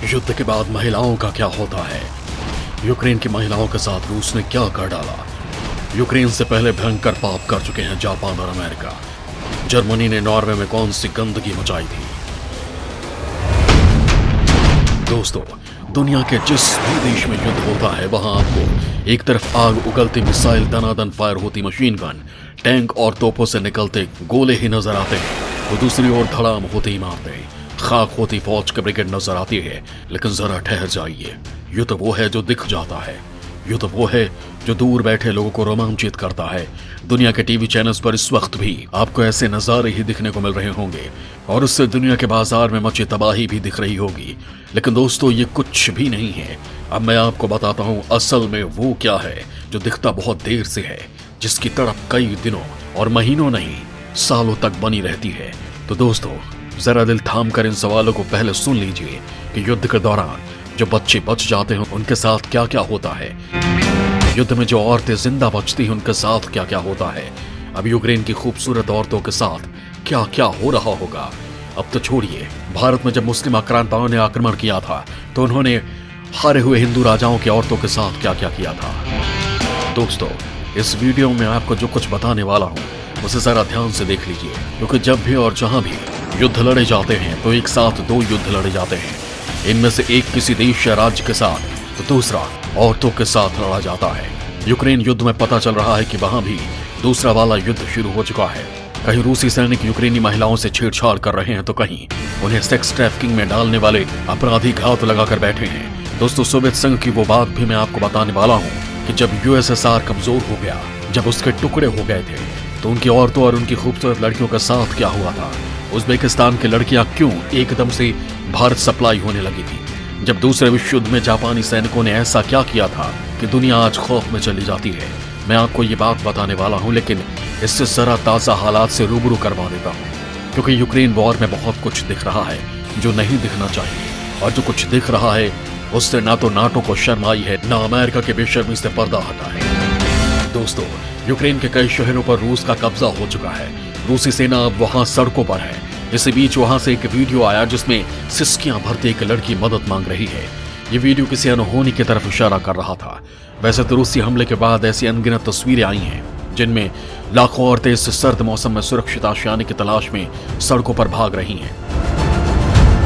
युद्ध के बाद महिलाओं का क्या होता है? यूक्रेन की महिलाओं के साथ रूस ने क्या कर डाला? यूक्रेन से पहले भयंकर पाप कर चुके हैं जापान और अमेरिका। जर्मनी ने नॉर्वे में कौन सी गंदगी मचाई थी? दोस्तों, दुनिया के जिस भी देश में युद्ध होता है वहां आपको एक तरफ आग उगलती मिसाइल, दनादन फायर होती मशीन गन, टैंक और तोपों से निकलते गोले ही नजर आते हैं। तो दूसरी ओर धड़ाम होती इमारतें, खाक होती फौज की ब्रिगेड नजर आती है। लेकिन जरा ठहर जाइए, युद्ध वो है जो दिख जाता है। युद्ध वो है जो दूर बैठे लोगों को रोमांचित करता है। दुनिया के टीवी चैनल्स पर इस वक्त भी आपको ऐसे नजारे ही दिखने को मिल रहे होंगे और उससे दुनिया के बाजार में मची तबाही भी दिख रही होगी। लेकिन दोस्तों, ये कुछ भी नहीं है। अब मैं आपको बताता हूँ असल में वो क्या है जो दिखता बहुत देर से है, जिसकी तड़प कई दिनों और महीनों नहीं सालों तक बनी रहती है। तो दोस्तों, जरा दिल थाम कर इन सवालों को पहले सुन लीजिए कि युद्ध के दौरान जो बच्चे बच जाते हैं उनके साथ क्या क्या होता है। युद्ध में जो औरतें जिंदा बचती हैं उनके साथ क्या क्या होता है। अब यूक्रेन की खूबसूरत औरतों के साथ क्या क्या हो रहा होगा। अब तो छोड़िए, भारत में जब मुस्लिम आक्रांताओं ने आक्रमण किया था तो उन्होंने हारे हुए हिंदू राजाओं की औरतों के साथ क्या क्या किया था। दोस्तों, इस वीडियो में आपको जो कुछ बताने वाला हूँ उसे जरा ध्यान से देख लीजिए, क्योंकि जब भी और जहां भी युद्ध लड़े जाते हैं तो एक साथ दो युद्ध लड़े जाते हैं। इनमें से एक किसी देश या राज्य के साथ तो दूसरा औरतों के साथ लड़ा जाता है। यूक्रेन युद्ध में पता चल रहा है कि वहां भी दूसरा वाला युद्ध शुरू हो चुका है। कहीं रूसी सैनिक यूक्रेनी महिलाओं से छेड़छाड़ कर रहे हैं तो कहीं उन्हें सेक्स ट्रैफिकिंग में डालने वाले अपराधी घात लगाकर बैठे हैं। दोस्तों, सोवियत संघ की वो बात भी मैं आपको बताने वाला हूँ कि जब यूएसएसआर कमजोर हो गया, जब उसके टुकड़े हो गए थे, तो उनकी औरतों और उनकी खूबसूरत लड़कियों के साथ क्या हुआ था। उज्बेकिस्तान की लड़कियां क्यों एकदम से भारत सप्लाई होने लगी थी। जब दूसरे विश्व युद्ध में जापानी सैनिकों ने ऐसा क्या किया था कि दुनिया आज खौफ में चली जाती है। मैं आपको ये बात बताने वाला हूँ, लेकिन इससे जरा ताज़ा हालात से रूबरू करवा देता हूँ, क्योंकि यूक्रेन वॉर में बहुत कुछ दिख रहा है जो नहीं दिखना चाहिए, और जो कुछ दिख रहा है उससे ना तो नाटो को शर्म आई है, ना अमेरिका के बेशर्मी से पर्दा हटा है। दोस्तों, यूक्रेन के कई शहरों पर रूस का कब्जा हो चुका है। रूसी सेना अब वहां सड़कों पर है। इसी बीच वहां से एक वीडियो आया जिसमें सिसकियां भरती एक लड़की मदद मांग रही है। ये वीडियो किसी अनहोनी की तरफ इशारा कर रहा था। वैसे तो रूसी हमले के बाद ऐसी अनगिनत तस्वीरें आई हैं जिनमें लाखों औरतें इस सर्द मौसम में सुरक्षित आशियाने की तलाश में सड़कों पर भाग रही हैं।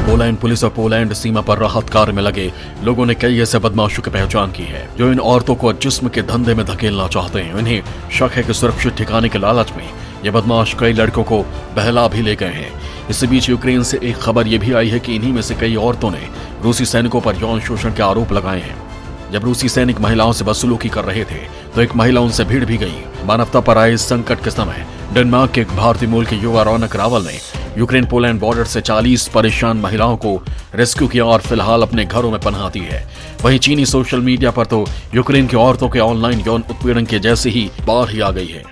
पोलैंड पुलिस और पोलैंड सीमा पर राहत कार्य में लगे लोगों ने कई ऐसे बदमाशों की पहचान की है जो इन औरतों को जिस्म के धंधे में धकेलना चाहते हैं। इन्हें शक है कि सुरक्षित ठिकाने के लालच में ये बदमाश कई लड़कों को बहला भी ले गए हैं। इसी बीच यूक्रेन से एक खबर यह भी आई है कि इन्हीं में से कई औरतों ने रूसी सैनिकों पर यौन शोषण के आरोप लगाए हैं। जब रूसी सैनिक महिलाओं से बदसलूकी कर रहे थे तो एक महिला उनसे भिड़ भी गई। मानवता पर आए इस संकट के समय डेनमार्क के एक भारतीय मूल के युवा रौनक रावल ने यूक्रेन पोलैंड बॉर्डर से 40 परेशान महिलाओं को रेस्क्यू किया और फिलहाल अपने घरों में पनाह दी है। वहीं चीनी सोशल मीडिया पर तो यूक्रेन की औरतों के ऑनलाइन यौन उत्पीड़न के जैसे ही बाढ़ ही आ गई है।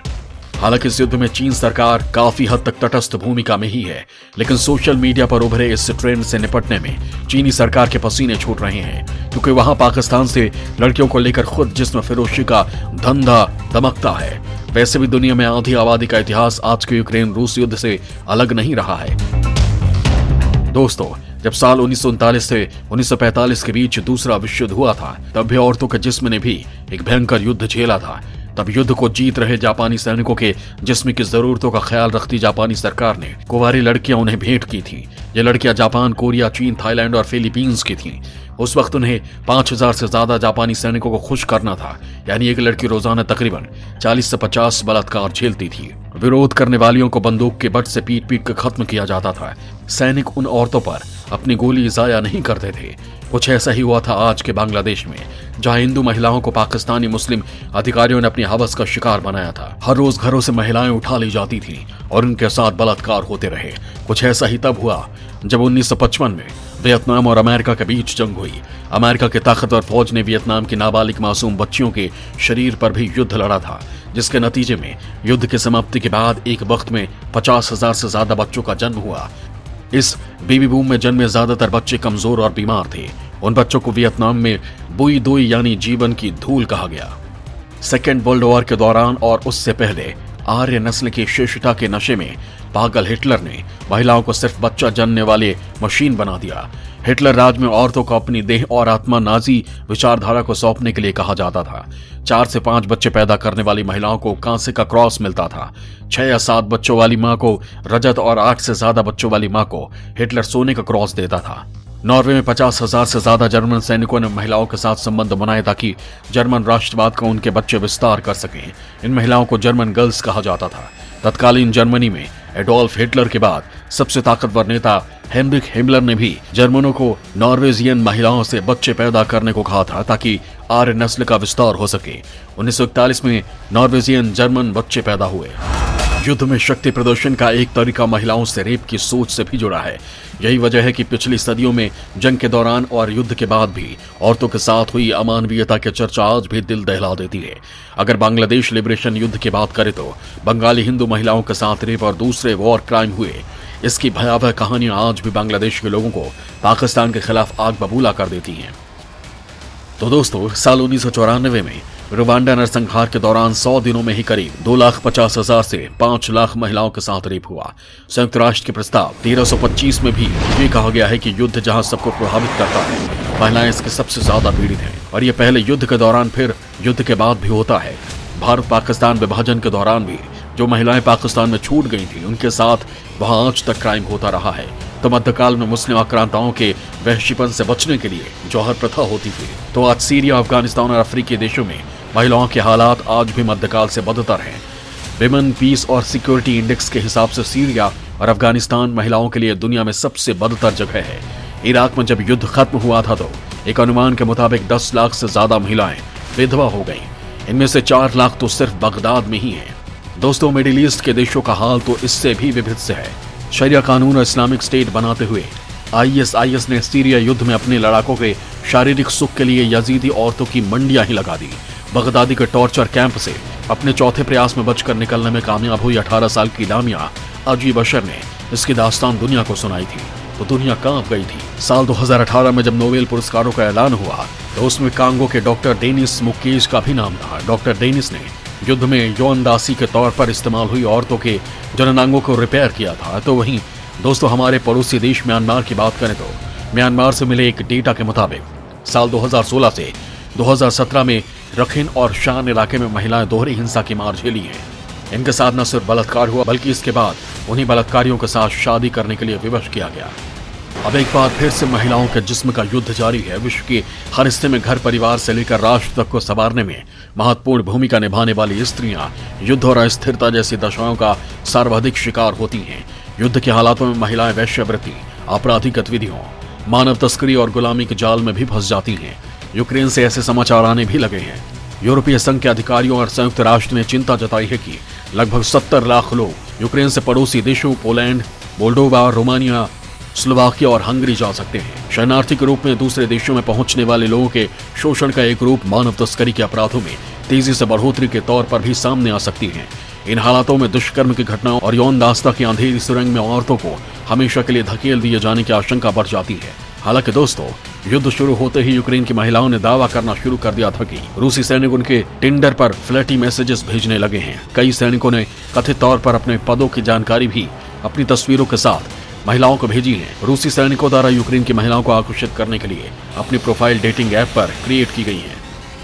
हालांकि इस युद्ध में चीन सरकार काफी हद तक तटस्थ भूमिका में ही है, लेकिन सोशल मीडिया पर उभरे इस ट्रेंड से निपटने में चीनी सरकार के पसीने छूट रहे हैं, क्योंकि वहां पाकिस्तान से लड़कियों को लेकर खुद जिस्म फिरोशी का धंधा दमकता है। वैसे भी दुनिया में आधी आबादी का इतिहास आज के यूक्रेन रूस युद्ध से अलग नहीं रहा है। दोस्तों, जब साल 1939 से 1945 के बीच दूसरा विश्व युद्ध हुआ था, तब भी औरतों के जिस्म ने भी एक भयंकर युद्ध झेला था। तब युद्ध को जीत रहे जापानी सैनिकों के जिस्म की जरूरतों का ख्याल रखती जापानी सरकार ने कुंवारी लड़कियां उन्हें भेंट की थी। ये लड़कियां जापान, कोरिया, चीन, थाईलैंड और फिलीपींस की थीं। उस वक्त उन्हें 5000 से ज्यादा जापानी सैनिकों को खुश करना था, यानी एक लड़की रोजाना तकरीबन 40 से 50 बलात्कार झेलती थी। विरोध करने वालियों को बंदूक के बट से पीट पीट कर खत्म किया जाता था। सैनिक उन औरतों पर अपनी गोली जाया नहीं करते थे। कुछ ऐसा ही हुआ था आज के बांग्लादेश में, जहां हिंदू महिलाओं को पाकिस्तानी मुस्लिम अधिकारियों ने अपनी हवस का शिकार बनाया था। हर रोज घरों से महिलाएं उठा ली जाती थीं और उनके साथ बलात्कार होते रहे। कुछ ऐसा ही तब हुआ जब 1955 में वियतनाम और अमेरिका के बीच जंग हुई। अमेरिका की ताकतवर फौज ने वियतनाम की नाबालिग मासूम बच्चियों के शरीर पर भी युद्ध लड़ा था, जिसके नतीजे में युद्ध की समाप्ति के बाद एक वक्त में 50,000 से ज्यादा बच्चों का जन्म हुआ। इस बेबी बूम में जन्मे ज्यादातर बच्चे कमजोर और बीमार थे। उन बच्चों को वियतनाम में बुई दुई यानी जीवन की धूल कहा गया। सेकेंड वर्ल्ड वॉर के दौरान और उससे पहले आर्य नस्ल की श्रेष्ठता के नशे में पागल हिटलर ने महिलाओं को सिर्फ बच्चा जनने वाले मशीन बना दिया। हिटलर राज में औरतों को अपनी देह और आत्मा नाजी विचारधारा को सौंपने के लिए कहा जाता था। 4 से 5 बच्चे पैदा करने वाली महिलाओं को कांसे का क्रॉस मिलता था। 6 या 7 बच्चों वाली मां को रजत और 8 से ज्यादा बच्चों वाली मां को हिटलर सोने का क्रॉस देता था। नॉर्वे में 50,000 से ज्यादा जर्मन सैनिकों ने महिलाओं के साथ संबंध बनाए ताकि जर्मन राष्ट्रवाद को उनके बच्चे विस्तार कर सकें। इन महिलाओं को जर्मन गर्ल्स कहा जाता था। तत्कालीन जर्मनी में एडोल्फ हिटलर के बाद सबसे ताकतवर नेता हेनरिक हिमलर ने भी जर्मनों को नॉर्वेजियन महिलाओं से बच्चे पैदा करने को कहा था ताकि आर्य नस्ल का विस्तार हो सके। 1941 में नॉर्वेजियन जर्मन बच्चे पैदा हुए। युद्ध में शक्ति प्रदर्शन का एक तरीका महिलाओं से रेप की सोच से भी जुड़ा है। यही वजह है कि पिछली सदियों में जंग के दौरान और युद्ध के बाद भी औरतों के साथ हुई अमानवीयता की चर्चा आज भी दिल दहला देती है। अगर बांग्लादेश लिबरेशन युद्ध की बात करें तो बंगाली हिंदू महिलाओं के साथ रेप और दूसरे वॉर क्राइम हुए। इसकी भयावह कहानियां आज भी बांग्लादेश के लोगों को पाकिस्तान के खिलाफ आग बबूला कर देती हैं। तो दोस्तों, साल 1994 में रुवांडा नरसंहार के दौरान 100 दिनों में ही करीब 2,50,000 से 5 लाख महिलाओं के साथ रेप हुआ। संयुक्त राष्ट्र के प्रस्ताव 1325 में भी ये कहा गया है कि युद्ध जहां सबको प्रभावित करता है, महिलाएं इसके सबसे ज्यादा पीड़ित हैं। और ये पहले युद्ध के दौरान फिर युद्ध के बाद भी होता है। भारत पाकिस्तान विभाजन के दौरान भी जो महिलाएं पाकिस्तान में छूट गई थी, उनके साथ वहां आज तक क्राइम होता रहा है। तो मध्यकाल में मुस्लिम आक्रांताओं के वहशीपन से बचने के लिए जौहर प्रथा होती थी। तो आज सीरिया, अफगानिस्तान और अफ्रीकी देशों में महिलाओं के हालात आज भी मध्यकाल से बदतर हैं। विमेन पीस और सिक्योरिटी इंडेक्स के हिसाब से सीरिया और अफगानिस्तान महिलाओं के लिए दुनिया में सबसे बदतर जगह है। इराक में जब युद्ध खत्म हुआ था तो एक अनुमान के मुताबिक 10 लाख से ज्यादा महिलाएं विधवा हो गईं। इनमें से 4 लाख तो सिर्फ बगदाद में ही हैं। दोस्तों, मिडिल ईस्ट के देशों का हाल तो इससे भी विभिन्न है। शरिया कानून और इस्लामिक स्टेट बनाते हुए ISIS ने सीरिया युद्ध में अपने लड़ाकों के शारीरिक सुख के लिए यजीदी औरतों की मंडियां ही लगा दी। बगदादी के टॉर्चर कैंप से अपने चौथे प्रयास में बचकर निकलने में कामयाब हुई 18 साल की लामिया अजी बशर ने इसकी दास्तान दुनिया को सुनाई थी तो दुनिया कांप गई थी। साल 2018 में जब नोबेल पुरस्कारों का ऐलान हुआ तो उसमें कांगो के डॉक्टर डेनिस मुकेश का भी नाम था। डॉक्टर डेनिस ने युद्ध में यौन दासी के तौर पर इस्तेमाल हुई औरतों के जननांगों को रिपेयर किया था। तो वहीं दोस्तों, हमारे पड़ोसी देश म्यांमार की बात करें तो म्यांमार से मिले एक डेटा के मुताबिक साल 2016 से 2017 में रखिन और शान इलाके में महिलाएं दोहरी हिंसा की मार झेली हैं। इनके साथ न सिर्फ बलात्कार हुआ बल्कि इसके बाद उन्हीं बलात्कारियों के साथ शादी करने के लिए विवश किया गया। अब एक बार फिर से महिलाओं के जिस्म का युद्ध जारी है। विश्व के हर हिस्से में घर परिवार से लेकर राष्ट्र तक को संवारने में महत्वपूर्ण भूमिका निभाने वाली स्त्रियां युद्ध और अस्थिरता जैसी दशाओं का सर्वाधिक शिकार होती हैं। युद्ध के हालातों में महिलाएं वैश्यावृत्ति, आपराधिक गतिविधियों, मानव तस्करी और गुलामी के जाल में भी फंस जाती हैं। यूक्रेन से ऐसे समाचार आने भी लगे हैं। यूरोपीय संघ के अधिकारियों और संयुक्त राष्ट्र ने चिंता जताई है कि लगभग 70 लाख लोग यूक्रेन से पड़ोसी देशों पोलैंड, मोल्डोवा, रोमानिया, स्लोवाकिया और हंगरी जा सकते हैं। शरणार्थी के रूप में दूसरे देशों में पहुंचने वाले लोगों के शोषण का एक रूप मानव तस्करी के अपराधों में तेजी से बढ़ोतरी के तौर पर भी सामने आ सकती है। इन हालातों में दुष्कर्म की घटनाओं और यौन दास्ता की अंधेरी सुरंग में औरतों को हमेशा के लिए धकेल दिए जाने की आशंका बढ़ जाती है। हालांकि दोस्तों, युद्ध शुरू होते ही यूक्रेन की महिलाओं ने दावा करना शुरू कर दिया था कि रूसी सैनिक उनके टिंडर पर फ्लर्टी मैसेजेस भेजने लगे हैं। कई सैनिकों ने कथित तौर पर अपने पदों की जानकारी भी अपनी तस्वीरों के साथ महिलाओं को भेजी है। रूसी सैनिकों द्वारा यूक्रेन की महिलाओं को आकर्षित करने के लिए अपनी प्रोफाइल डेटिंग ऐप पर क्रिएट की गई है।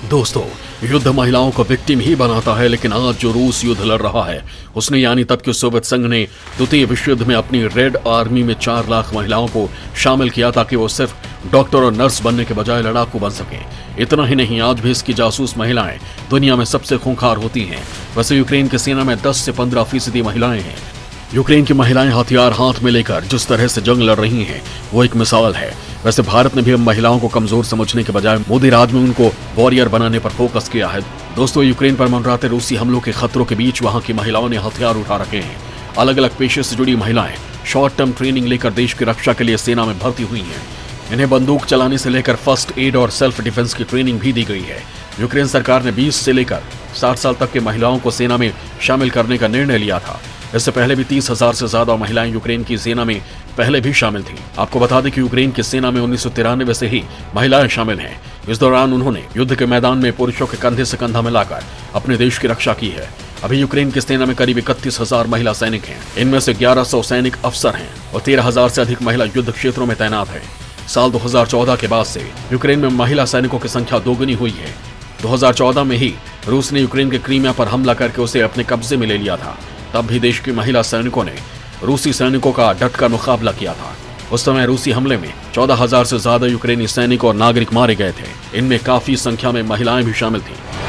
दोस्तों, युद्ध महिलाओं को विक्टिम ही बनाता है, लेकिन आज जो रूस युद्ध लड़ रहा है उसने यानी तब के सोवियत संघ ने द्वितीय विश्व युद्ध में अपनी रेड आर्मी में 4 लाख महिलाओं को शामिल किया ताकि वो सिर्फ डॉक्टर और नर्स बनने के बजाय लड़ाकू बन सके। इतना ही नहीं, आज भी इसकी जासूस महिलाएं दुनिया में सबसे खूंखार होती हैं। वैसे यूक्रेन की सेना में 10 से 15% महिलाएं हैं। यूक्रेन की महिलाएं हथियार हाथ में लेकर जिस तरह से जंग लड़ रही हैं वो एक मिसाल है। वैसे भारत ने भी अब महिलाओं को कमजोर समझने के बजाय मोदी राज में उनको वॉरियर बनाने पर फोकस किया है। दोस्तों, यूक्रेन पर मंडराते रूसी हमलों के खतरों के बीच वहां की महिलाओं ने हथियार उठा रखे हैं। अलग अलग पेशे से जुड़ी महिलाएं शॉर्ट टर्म ट्रेनिंग लेकर देश की रक्षा के लिए सेना में भर्ती हुई हैं। इन्हें बंदूक चलाने से लेकर फर्स्ट एड और सेल्फ डिफेंस की ट्रेनिंग भी दी गई है। यूक्रेन सरकार ने 20 से लेकर 60 साल तक के महिलाओं को सेना में शामिल करने का निर्णय लिया था। इससे पहले भी 30,000 से ज्यादा महिलाएं यूक्रेन की सेना में पहले भी शामिल थीं। आपको बता दें कि यूक्रेन की सेना में 1993 से ही महिलाएं शामिल हैं। इस दौरान उन्होंने युद्ध के मैदान में पुरुषों के कंधे से कंधा मिलाकर अपने देश की रक्षा की है। अभी यूक्रेन की सेना में करीब 31,000 महिला सैनिक हैं। इनमें से 1100 सैनिक अफसर हैं और 13,000 से अधिक महिला युद्ध क्षेत्रों में तैनात है। साल 2014 के बाद से यूक्रेन में महिला सैनिकों की संख्या दोगुनी हुई है। 2014 में ही रूस ने यूक्रेन के क्रीमिया पर हमला करके उसे अपने कब्जे में ले लिया था। तब भी देश की महिला सैनिकों ने रूसी सैनिकों का डटकर मुकाबला किया था। उस समय रूसी हमले में 14,000 से ज्यादा यूक्रेनी सैनिक और नागरिक मारे गए थे। इनमें काफी संख्या में महिलाएं भी शामिल थीं।